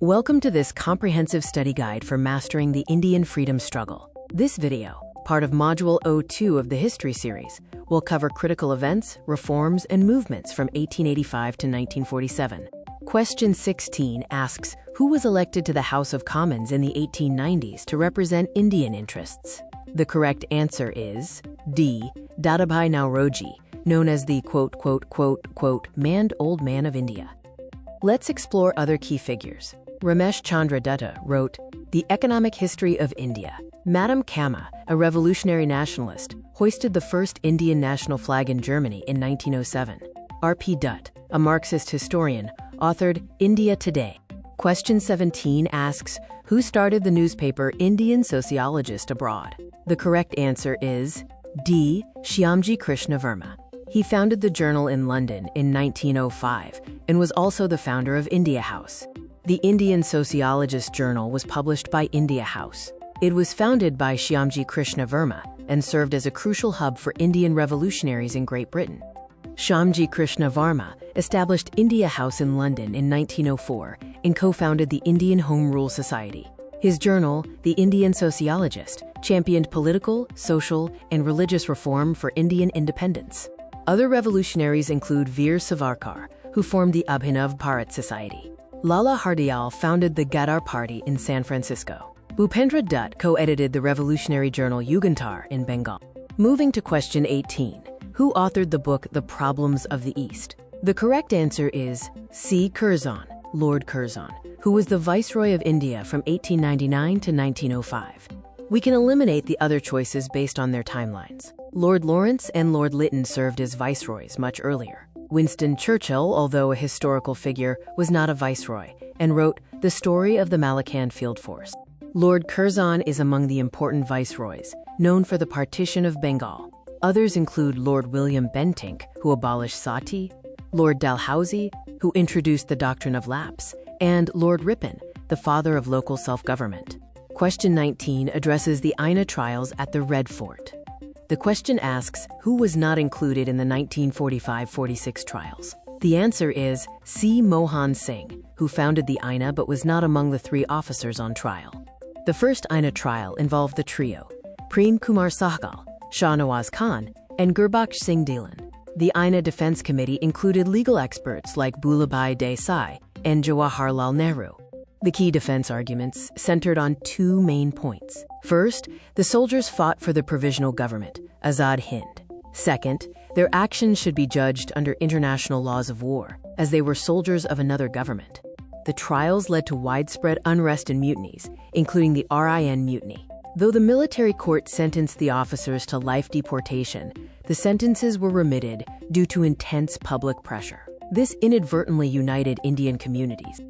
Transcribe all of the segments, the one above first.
Welcome to this comprehensive study guide for mastering the Indian freedom struggle. This video, part of Module 02 of the History series, will cover critical events, reforms, and movements from 1885 to 1947. Question 16 asks, who was elected to the House of Commons in the 1890s to represent Indian interests? The correct answer is D. Dadabhai Naoroji, known as the "manned old man of India." Let's explore other key figures. Ramesh Chandra Dutta wrote, The Economic History of India. Madame Kama, a revolutionary nationalist, hoisted the first Indian national flag in Germany in 1907. R.P. Dutt, a Marxist historian, authored India Today. Question 17 asks, who started the newspaper Indian Sociologist Abroad? The correct answer is D. Shyamji Krishna Verma. He founded the journal in London in 1905 and was also the founder of India House. The Indian Sociologist Journal was published by India House. It was founded by Shyamji Krishna Verma and served as a crucial hub for Indian revolutionaries in Great Britain. Shyamji Krishna Verma established India House in London in 1904 and co-founded the Indian Home Rule Society. His journal, The Indian Sociologist, championed political, social, and religious reform for Indian independence. Other revolutionaries include Veer Savarkar, who formed the Abhinav Bharat Society. Lala Hardayal founded the Gadar Party in San Francisco. Bhupendra Dutt co-edited the revolutionary journal Yugantar in Bengal. Moving to question 18, who authored the book The Problems of the East? The correct answer is C. Curzon, Lord Curzon, who was the Viceroy of India from 1899 to 1905. We can eliminate the other choices based on their timelines. Lord Lawrence and Lord Lytton served as viceroys much earlier. Winston Churchill, although a historical figure, was not a viceroy, and wrote The Story of the Malakand Field Force. Lord Curzon is among the important viceroys, known for the partition of Bengal. Others include Lord William Bentinck, who abolished sati, Lord Dalhousie, who introduced the doctrine of lapse, and Lord Ripon, the father of local self-government. Question 19 addresses the Aina trials at the Red Fort. The question asks, who was not included in the 1945-46 trials? The answer is C. Mohan Singh, who founded the Aina but was not among the 3 officers on trial. The first Aina trial involved the trio, Prem Kumar Sahgal, Shah Nawaz Khan, and Gurbaksh Singh Dhillon. The Aina Defense Committee included legal experts like Bhulabhai Desai and Jawaharlal Nehru. The key defense arguments centered on 2 main points. First, the soldiers fought for the provisional government, Azad Hind. Second, their actions should be judged under international laws of war, as they were soldiers of another government. The trials led to widespread unrest and mutinies, including the RIN mutiny. Though the military court sentenced the officers to life deportation, the sentences were remitted due to intense public pressure. This inadvertently united Indian communities.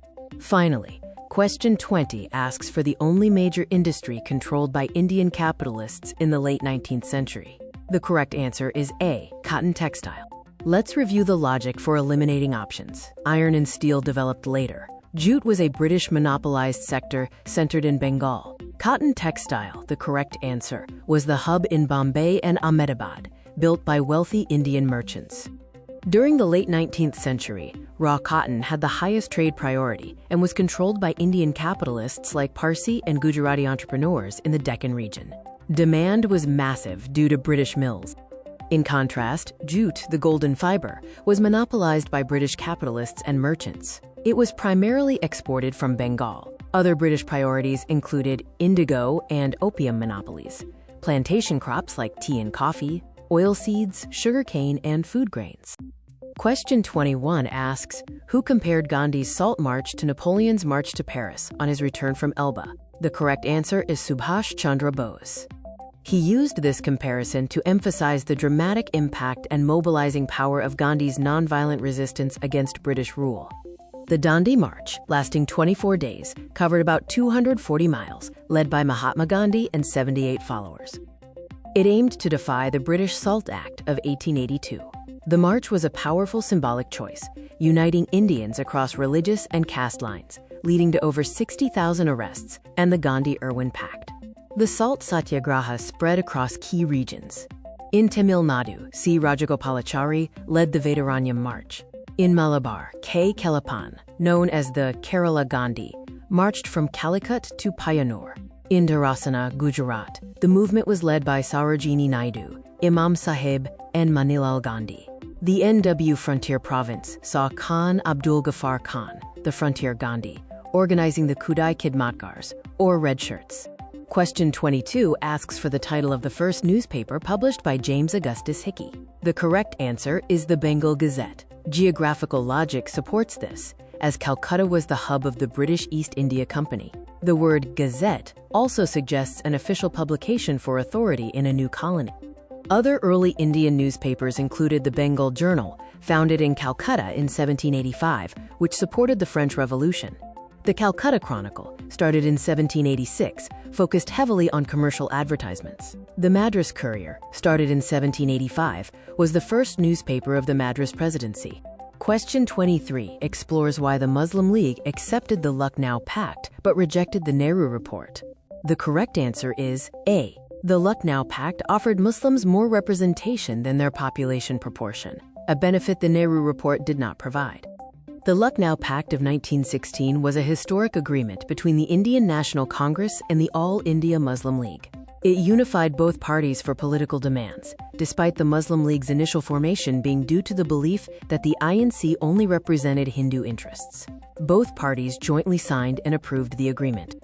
Finally, Question 20 asks for the only major industry controlled by Indian capitalists in the late 19th century. The correct answer is A. Cotton textile. Let's review the logic for eliminating options. Iron and steel developed later. Jute was a British monopolized sector centered in Bengal. Cotton textile, the correct answer, was the hub in Bombay and Ahmedabad, built by wealthy Indian merchants. During the late 19th century, raw cotton had the highest trade priority and was controlled by Indian capitalists like Parsi and Gujarati entrepreneurs in the Deccan region. Demand was massive due to British mills. In contrast, jute, the golden fiber, was monopolized by British capitalists and merchants. It was primarily exported from Bengal. Other British priorities included indigo and opium monopolies, plantation crops like tea and coffee, oilseeds, sugarcane, and food grains. Question 21 asks, who compared Gandhi's Salt March to Napoleon's March to Paris on his return from Elba? The correct answer is Subhash Chandra Bose. He used this comparison to emphasize the dramatic impact and mobilizing power of Gandhi's nonviolent resistance against British rule. The Dandi March, lasting 24 days, covered about 240 miles, led by Mahatma Gandhi and 78 followers. It aimed to defy the British Salt Act of 1882. The march was a powerful symbolic choice, uniting Indians across religious and caste lines, leading to over 60,000 arrests and the Gandhi-Irwin Pact. The Salt Satyagraha spread across key regions. In Tamil Nadu, C. Rajagopalachari led the Vedaranyam March. In Malabar, K. Kelappan, known as the Kerala Gandhi, marched from Calicut to Payanur, Indarasana, Gujarat. The movement was led by Sarojini Naidu, Imam Sahib, and Manilal Gandhi. The NW Frontier Province saw Khan Abdul Ghaffar Khan, the Frontier Gandhi, organizing the Kudai Khidmatgars, or Red Shirts. Question 22 asks for the title of the first newspaper published by James Augustus Hickey. The correct answer is the Bengal Gazette. Geographical logic supports this, as Calcutta was the hub of the British East India Company. The word gazette also suggests an official publication for authority in a new colony. Other early Indian newspapers included the Bengal Journal, founded in Calcutta in 1785, which supported the French Revolution. The Calcutta Chronicle, started in 1786, focused heavily on commercial advertisements. The Madras Courier, started in 1785, was the first newspaper of the Madras Presidency. Question 23 explores why the Muslim League accepted the Lucknow Pact but rejected the Nehru Report. The correct answer is A. The Lucknow Pact offered Muslims more representation than their population proportion, a benefit the Nehru Report did not provide. The Lucknow Pact of 1916 was a historic agreement between the Indian National Congress and the All India Muslim League. It unified both parties for political demands, despite the Muslim League's initial formation being due to the belief that the INC only represented Hindu interests. Both parties jointly signed and approved the agreement.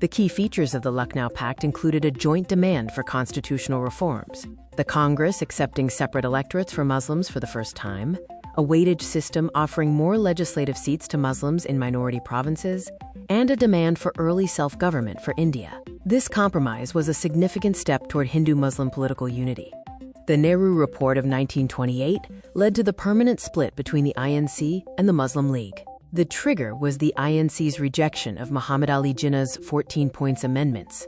The key features of the Lucknow Pact included a joint demand for constitutional reforms, the Congress accepting separate electorates for Muslims for the first time, a weightage system offering more legislative seats to Muslims in minority provinces, and a demand for early self-government for India. This compromise was a significant step toward Hindu-Muslim political unity. The Nehru Report of 1928 led to the permanent split between the INC and the Muslim League. The trigger was the INC's rejection of Muhammad Ali Jinnah's 14 Points amendments.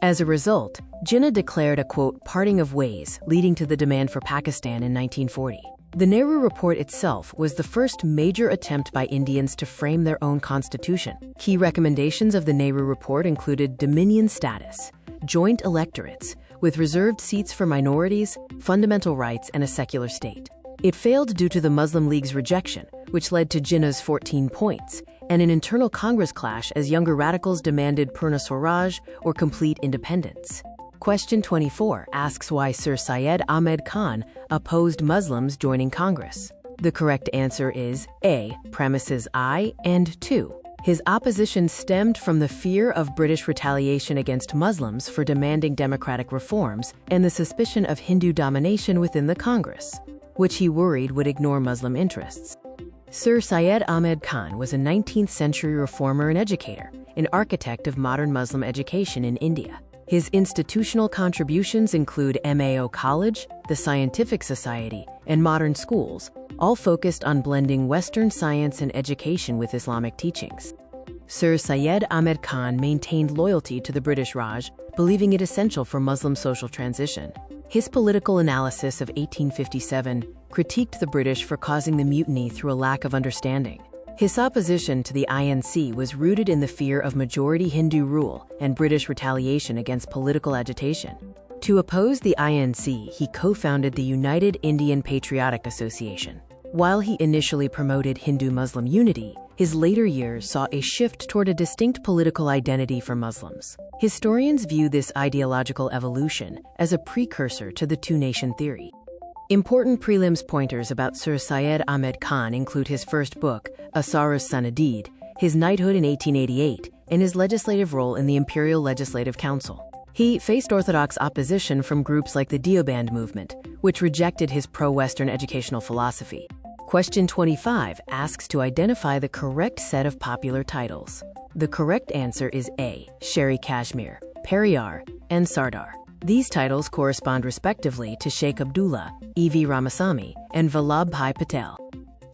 As a result, Jinnah declared a, quote, parting of ways, leading to the demand for Pakistan in 1940. The Nehru Report itself was the first major attempt by Indians to frame their own constitution. Key recommendations of the Nehru Report included dominion status, joint electorates, with reserved seats for minorities, fundamental rights, and a secular state. It failed due to the Muslim League's rejection, which led to Jinnah's 14 Points, and an internal Congress clash as younger radicals demanded Purna Swaraj or complete independence. Question 24 asks why Sir Syed Ahmed Khan opposed Muslims joining Congress. The correct answer is A. Premises I and II. His opposition stemmed from the fear of British retaliation against Muslims for demanding democratic reforms and the suspicion of Hindu domination within the Congress, which he worried would ignore Muslim interests. Sir Syed Ahmed Khan was a 19th century reformer and educator, an architect of modern Muslim education in India. His institutional contributions include Mayo College, the Scientific Society, and modern schools, all focused on blending Western science and education with Islamic teachings. Sir Syed Ahmed Khan maintained loyalty to the British Raj, believing it essential for Muslim social transition. His political analysis of 1857 critiqued the British for causing the mutiny through a lack of understanding. His opposition to the INC was rooted in the fear of majority Hindu rule and British retaliation against political agitation. To oppose the INC, he co-founded the United Indian Patriotic Association. While he initially promoted Hindu-Muslim unity, his later years saw a shift toward a distinct political identity for Muslims. Historians view this ideological evolution as a precursor to the two-nation theory. Important prelims pointers about Sir Syed Ahmed Khan include his first book, Asarus Sanadid, his knighthood in 1888, and his legislative role in the Imperial Legislative Council. He faced orthodox opposition from groups like the Deoband movement, which rejected his pro-Western educational philosophy. Question 25 asks to identify the correct set of popular titles. The correct answer is A. Sher-e Kashmir, Periyar, and Sardar. These titles correspond respectively to Sheikh Abdullah, E.V. Ramasamy, and Vallabhbhai Patel.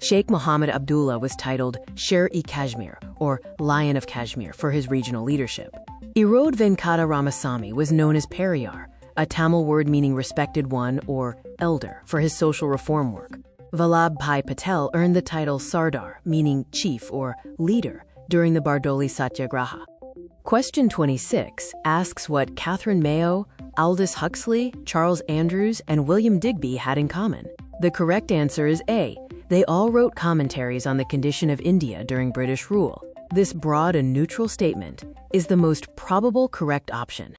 Sheikh Muhammad Abdullah was titled Sher-e Kashmir, or Lion of Kashmir, for his regional leadership. Erode Venkata Ramasamy was known as Periyar, a Tamil word meaning respected one or elder, for his social reform work. Vallabhbhai Patel earned the title Sardar, meaning chief or leader, during the Bardoli Satyagraha. Question 26 asks what Catherine Mayo, Aldous Huxley, Charles Andrews, and William Digby had in common. The correct answer is A. They all wrote commentaries on the condition of India during British rule. This broad and neutral statement is the most probable correct option.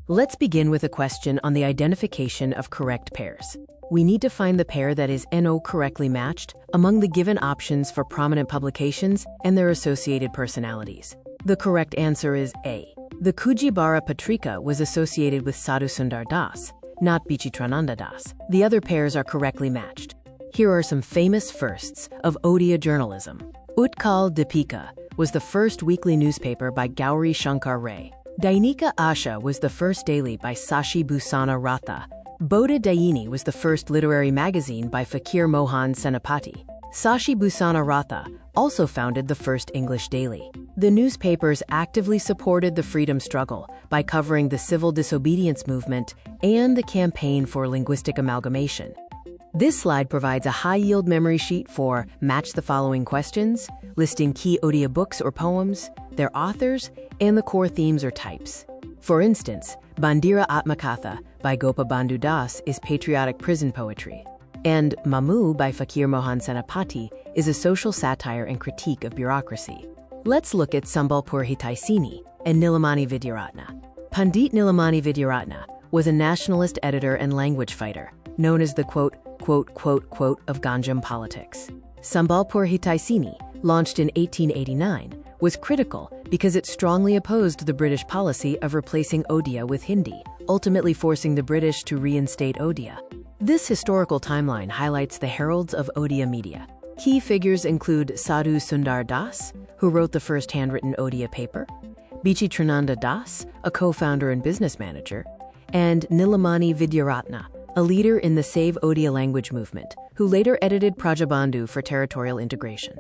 Let's begin with a question on the identification of correct pairs. We need to find the pair that is NO correctly matched among the given options for prominent publications and their associated personalities. The correct answer is A. The Kujibara Patrika was associated with Sadhu Sundar Das, not Bichitrananda Das. The other pairs are correctly matched. Here are some famous firsts of Odia journalism. Utkal Deepika was the first weekly newspaper by Gauri Shankar Ray. Dainika Asha was the first daily by Sashi Bhusana Ratha. Bodha Dayini was the first literary magazine by Fakir Mohan Senapati. Sashi Bhusana Ratha also founded the first English daily. The newspapers actively supported the freedom struggle by covering the civil disobedience movement and the campaign for linguistic amalgamation. This slide provides a high-yield memory sheet for match the following questions, listing key Odia books or poems, their authors, and the core themes or types. For instance, Bandira Atmakatha by Gopabandhu Das is patriotic prison poetry, and Mamu by Fakir Mohan Senapati is a social satire and critique of bureaucracy. Let's look at Sambalpur Hitaisini and Nilamani Vidyaratna. Pandit Nilamani Vidyaratna was a nationalist editor and language fighter, known as the quote of Ganjam politics. Sambalpur Hitaisini, launched in 1889, was critical because it strongly opposed the British policy of replacing Odia with Hindi, ultimately forcing the British to reinstate Odia. This historical timeline highlights the heralds of Odia media. Key figures include Sadhu Sundar Das, who wrote the first handwritten Odia paper, Bichitrananda Das, a co-founder and business manager, and Nilamani Vidyaratna, a leader in the Save Odia language movement, who later edited Prajabandhu for territorial integration.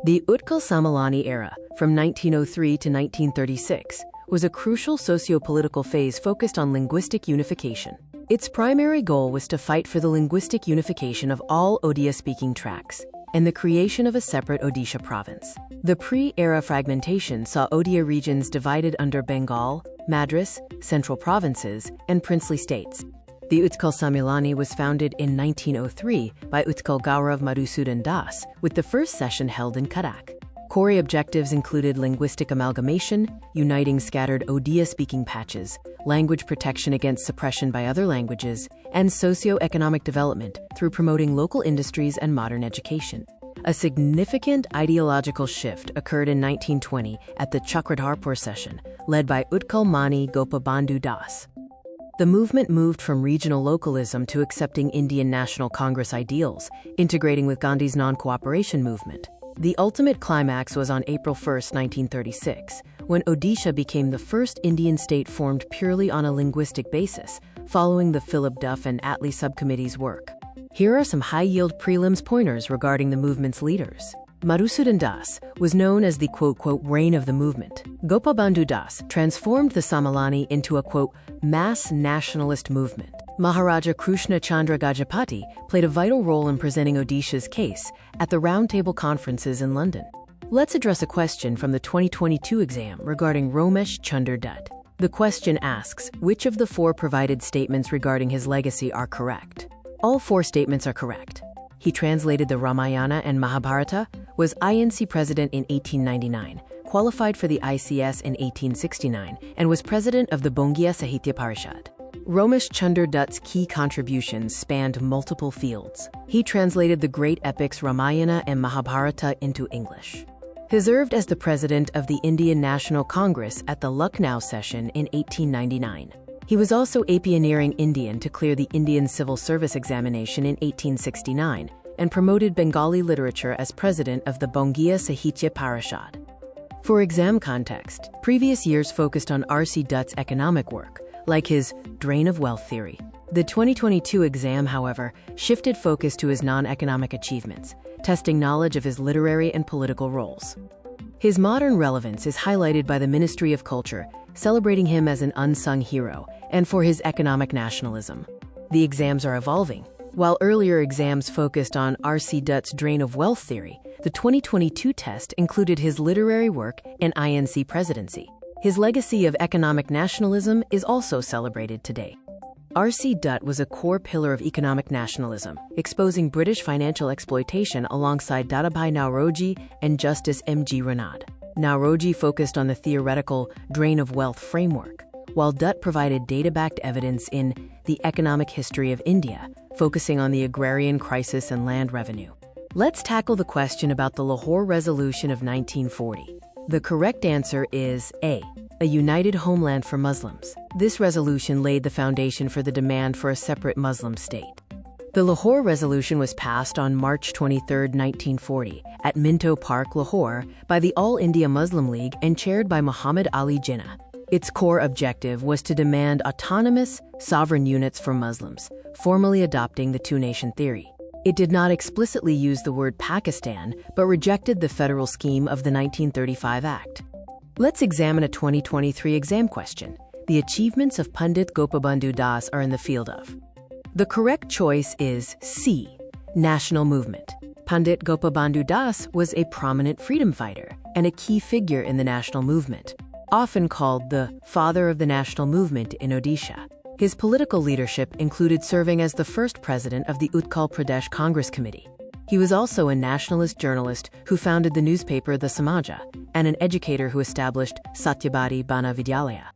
The Utkal Samilani era, from 1903 to 1936, was a crucial socio-political phase focused on linguistic unification. Its primary goal was to fight for the linguistic unification of all Odia-speaking tracts and the creation of a separate Odisha province. The pre-era fragmentation saw Odia regions divided under Bengal, Madras, central provinces, and princely states. The Utkal Samilani was founded in 1903 by Utkal Gaurav Madhusudan Das, with the first session held in Cuttack. Core objectives included linguistic amalgamation, uniting scattered Odia-speaking patches, language protection against suppression by other languages, and socio-economic development through promoting local industries and modern education. A significant ideological shift occurred in 1920 at the Chakradharpur session, led by Utkal Mani Gopabandhu Das. The movement moved from regional localism to accepting Indian National Congress ideals, integrating with Gandhi's non-cooperation movement. The ultimate climax was on April 1, 1936, when Odisha became the first Indian state formed purely on a linguistic basis, following the Philip Duff and Attlee subcommittee's work. Here are some high-yield prelims pointers regarding the movement's leaders. Madhusudan Das was known as the brain of the movement. Gopabandhu Das transformed the Samilani into a mass nationalist movement. Maharaja Krishna Chandra Gajapati played a vital role in presenting Odisha's case at the roundtable conferences in London. Let's address a question from the 2022 exam regarding Romesh Chunder Dutt. The question asks, which of the four provided statements regarding his legacy are correct? All four statements are correct. He translated the Ramayana and Mahabharata, was INC president in 1899, qualified for the ICS in 1869, and was president of the Bongiya Sahitya Parishad. Romesh Chunder Dutt's key contributions spanned multiple fields. He translated the great epics Ramayana and Mahabharata into English. He served as the president of the Indian National Congress at the Lucknow session in 1899. He was also a pioneering Indian to clear the Indian Civil Service examination in 1869 and promoted Bengali literature as president of the Bongiya Sahitya Parishad. For exam context, previous years focused on R.C. Dutt's economic work, like his Drain of Wealth theory. The 2022 exam, however, shifted focus to his non-economic achievements, testing knowledge of his literary and political roles. His modern relevance is highlighted by the Ministry of Culture, celebrating him as an unsung hero, and for his economic nationalism. The exams are evolving. While earlier exams focused on R.C. Dutt's Drain of Wealth theory, the 2022 test included his literary work and INC presidency. His legacy of economic nationalism is also celebrated today. R.C. Dutt was a core pillar of economic nationalism, exposing British financial exploitation alongside Dadabhai Naoroji and Justice M.G. Ranade. Naoroji focused on the theoretical drain of wealth framework, while Dutt provided data-backed evidence in The Economic History of India, focusing on the agrarian crisis and land revenue. Let's tackle the question about the Lahore Resolution of 1940. The correct answer is A, a united homeland for Muslims. This resolution laid the foundation for the demand for a separate Muslim state. The Lahore Resolution was passed on March 23, 1940, at Minto Park, Lahore, by the All India Muslim League and chaired by Muhammad Ali Jinnah. Its core objective was to demand autonomous, sovereign units for Muslims, formally adopting the two-nation theory. It did not explicitly use the word Pakistan, but rejected the federal scheme of the 1935 Act. Let's examine a 2023 exam question. The achievements of Pandit Gopabandhu Das are in the field of. The correct choice is C, national movement. Pandit Gopabandhu Das was a prominent freedom fighter and a key figure in the national movement, often called the father of the national movement in Odisha. His political leadership included serving as the first president of the Utkal Pradesh Congress Committee. He was also a nationalist journalist who founded the newspaper The Samaja and an educator who established Satyabadi Bana Vidyalaya.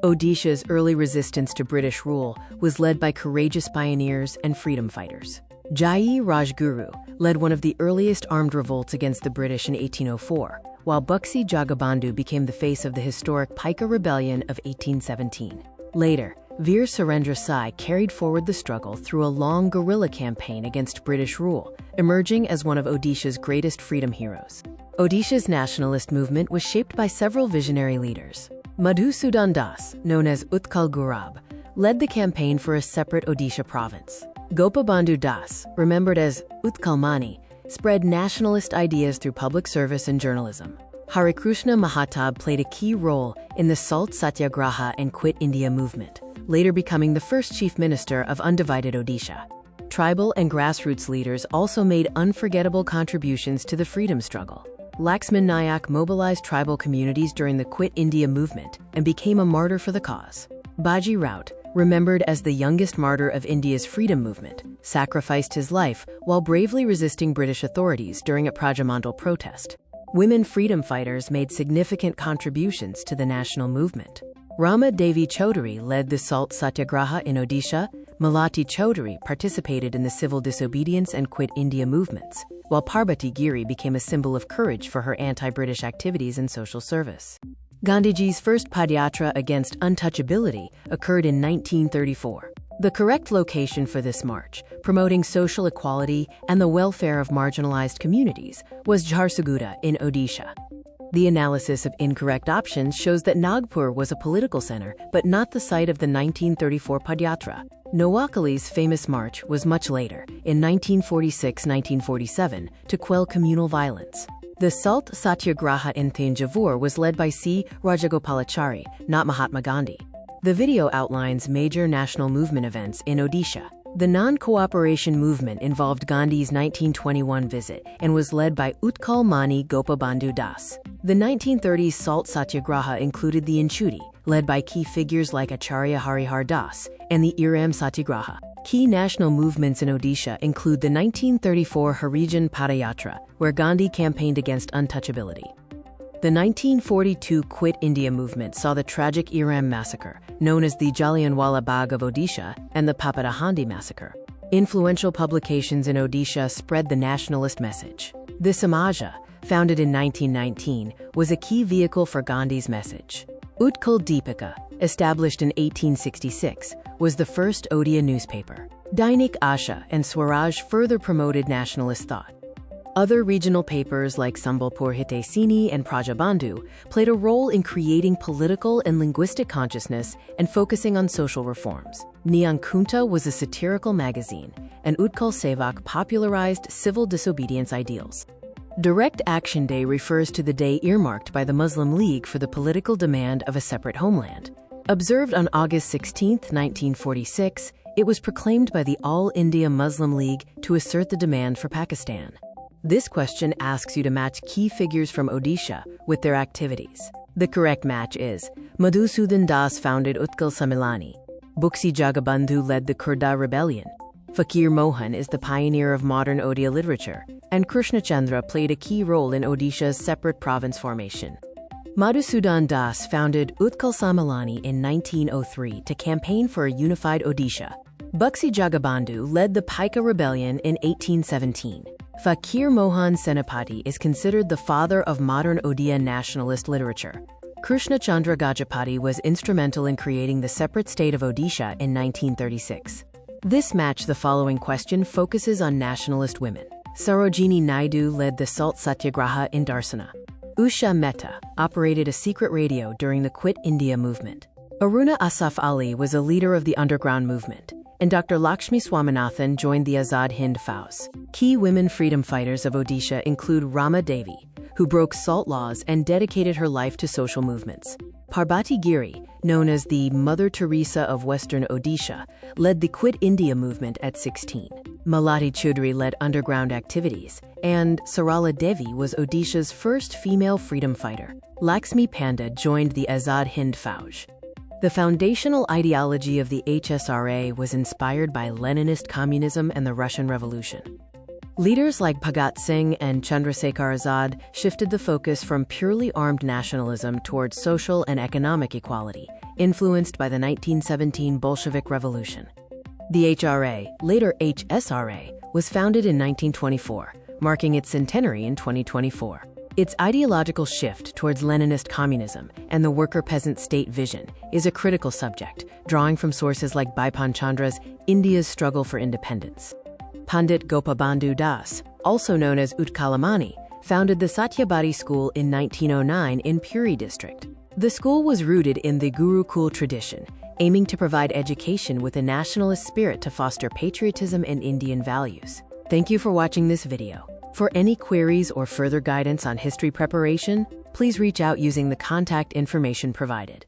Odisha's early resistance to British rule was led by courageous pioneers and freedom fighters. Jai Rajguru led one of the earliest armed revolts against the British in 1804, while Buxi Jagabandhu became the face of the historic Paika Rebellion of 1817. Later, Veer Surendra Sai carried forward the struggle through a long guerrilla campaign against British rule, emerging as one of Odisha's greatest freedom heroes. Odisha's nationalist movement was shaped by several visionary leaders. Madhusudan Das, known as Utkal Gurab, led the campaign for a separate Odisha province. Gopabandhu Das, remembered as Utkal Mani, spread nationalist ideas through public service and journalism. Harikrishna Mahatab played a key role in the Salt Satyagraha and Quit India movement, later becoming the first chief minister of undivided Odisha. Tribal and grassroots leaders also made unforgettable contributions to the freedom struggle. Laxman Nayak mobilized tribal communities during the Quit India movement and became a martyr for the cause. Baji Raut, remembered as the youngest martyr of India's freedom movement, sacrificed his life while bravely resisting British authorities during a Prajamandal protest. Women freedom fighters made significant contributions to the national movement. Rama Devi Chaudhary led the Salt Satyagraha in Odisha. Malati Chaudhary participated in the civil disobedience and Quit India movements, while Parbati Giri became a symbol of courage for her anti-British activities and social service. Gandhiji's first Padyatra against untouchability occurred in 1934. The correct location for this march, promoting social equality and the welfare of marginalized communities, was Jharsuguda in Odisha. The analysis of incorrect options shows that Nagpur was a political center, but not the site of the 1934 Padyatra. Noakhali's famous march was much later, in 1946-1947, to quell communal violence. The Salt Satyagraha in Thanjavur was led by C. Rajagopalachari, not Mahatma Gandhi. The video outlines major national movement events in Odisha. The non-cooperation movement involved Gandhi's 1921 visit and was led by Utkal Mani Gopabandhu Das. The 1930s Salt Satyagraha included the Inchudi, led by key figures like Acharya Harihar Das, and the Iram Satyagraha. Key national movements in Odisha include the 1934 Harijan Padayatra, where Gandhi campaigned against untouchability. The 1942 Quit India movement saw the tragic Iram massacre, known as the Jallianwala Bagh of Odisha, and the Papadahandi massacre. Influential publications in Odisha spread the nationalist message. The Samaja, founded in 1919, was a key vehicle for Gandhi's message. Utkal Deepika, established in 1866, was the first Odia newspaper. Dainik Asha and Swaraj further promoted nationalist thought. Other regional papers like Sambalpur Hitaisini and Prajabandhu played a role in creating political and linguistic consciousness and focusing on social reforms. Nyankunta was a satirical magazine, and Utkal Sevak popularized civil disobedience ideals. Direct Action Day refers to the day earmarked by the Muslim League for the political demand of a separate homeland. Observed on August 16, 1946, it was proclaimed by the All India Muslim League to assert the demand for Pakistan. This question asks you to match key figures from Odisha with their activities. The correct match is Madhusudan Das founded Utkal Samilani. Buxi Jagabandhu led the Kurda rebellion. Fakir Mohan is the pioneer of modern Odia literature, and Krishna Chandra played a key role in Odisha's separate province formation. Madhusudan Das founded Utkal Sammelani in 1903 to campaign for a unified Odisha. Buxi Jagabandhu led the Paika rebellion in 1817. Fakir Mohan Senapati is considered the father of modern Odia nationalist literature. Krishna Chandra Gajapati was instrumental in creating the separate state of Odisha in 1936. This match the following question focuses on nationalist women. Sarojini Naidu led the Salt Satyagraha in Darsana. Usha Mehta operated a secret radio during the Quit India movement. Aruna Asaf Ali was a leader of the underground movement, and Dr. Lakshmi Swaminathan joined the Azad Hind Fauj. Key women freedom fighters of Odisha include Rama Devi, who broke salt laws and dedicated her life to social movements. Parbati Giri, known as the Mother Teresa of Western Odisha, led the Quit India movement at 16. Malati Chaudhary led underground activities, and Sarala Devi was Odisha's first female freedom fighter. Lakshmi Panda joined the Azad Hind Fauj. The foundational ideology of the HSRA was inspired by Leninist communism and the Russian Revolution. Leaders like Bhagat Singh and Chandrasekhar Azad shifted the focus from purely armed nationalism towards social and economic equality, influenced by the 1917 Bolshevik Revolution. The HRA, later HSRA, was founded in 1924, marking its centenary in 2024. Its ideological shift towards Leninist communism and the worker-peasant state vision is a critical subject, drawing from sources like Bipin Chandra's India's Struggle for Independence. Pandit Gopabandhu Das, also known as Utkalamani, founded the Satyabadi School in 1909 in Puri district. The school was rooted in the Gurukul tradition, aiming to provide education with a nationalist spirit to foster patriotism and Indian values. Thank you for watching this video. For any queries or further guidance on history preparation, please reach out using the contact information provided.